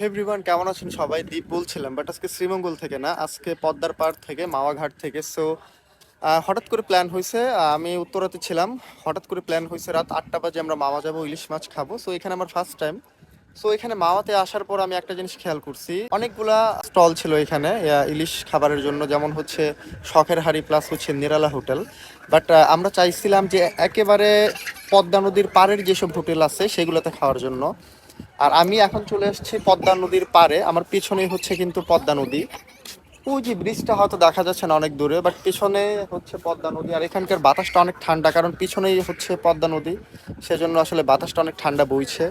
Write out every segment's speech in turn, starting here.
Everyone কেমন আছেন সবাই? দীপ বলছিলাম, বাট আজকে শ্রীমঙ্গল থেকে না, আজকে পদ্মার পাড় থেকে, মাওয়াঘাট থেকে। সো হঠাৎ করে প্ল্যান হয়েছে, আমি উত্তরাতে ছিলাম। হঠাৎ করে প্ল্যান হয়েছে রাত 8টা বাজে আমরা মাওয়া যাবো, ইলিশ মাছ খাবো। সো এখানে আমার ফার্স্ট টাইম। সো এখানে মাওয়াতে আসার পর আমি একটা জিনিস খেয়াল করছি, অনেকগুলা স্টল ছিল এখানে ইলিশ খাবারের জন্য, যেমন হচ্ছে শখের হাড়ি প্লাস হচ্ছে নিরালা হোটেল। বাট আমরা চাইছিলাম যে একেবারে পদ্মা নদীর পাড়ের যেসব হোটেল আছে সেগুলোতে খাওয়ার জন্য। আর আমি এখন চলে এসেছি পদ্মা নদীর পাড়ে, আমার পিছনেই হচ্ছে কিন্তু পদ্মা নদী। ওই যে ব্রিজটা হয়তো দেখা যাচ্ছে না অনেক দূরে, বাট পিছনে হচ্ছে পদ্মা নদী। আর এখানকার বাতাসটা অনেক ঠান্ডা, কারণ পিছনেই হচ্ছে পদ্মা নদী, সেজন্য আসলে বাতাসটা অনেক ঠান্ডা বইছে।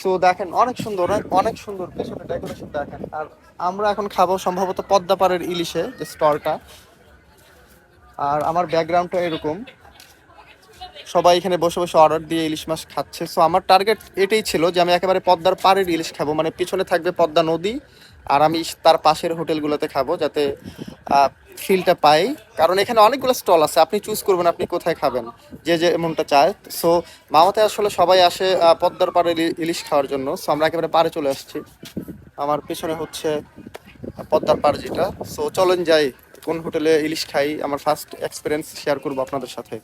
সো দেখেন অনেক সুন্দর, অনেক সুন্দর পেছনে ডেকোরেশন দেখেন। আর আমরা এখন খাবো সম্ভবত পদ্মা পাড়ের ইলিশে যে স্টলটা। আর আমার ব্যাকগ্রাউন্ডটা এরকম, সবাই এখানে বসে বসে অর্ডার দিয়ে ইলিশ মাছ খাচ্ছে। সো আমার টার্গেট এটাই ছিল যে আমি একেবারে পদ্মার পাড়ের ইলিশ খাবো, মানে পিছনে থাকবে পদ্মা নদী আর আমি তার পাশের হোটেলগুলোতে খাবো, যাতে ফিলটা পাই। কারণ এখানে অনেকগুলো স্টল আছে, আপনি চুজ করবেন আপনি কোথায় খাবেন, যে যে এমনটা চায়। সো মামাতে আসলে সবাই আসে পদ্মার পাড়ের ইলিশ খাওয়ার জন্য। সো আমরা একেবারে পাড়ে চলে আসছি। আমার পিছনে হচ্ছে পদ্মার পাড় যেটা। সো চলেন যাই কোন হোটেলে ইলিশ খাই, আমার ফার্স্ট এক্সপিরিয়েন্স শেয়ার করবো আপনাদের সাথে।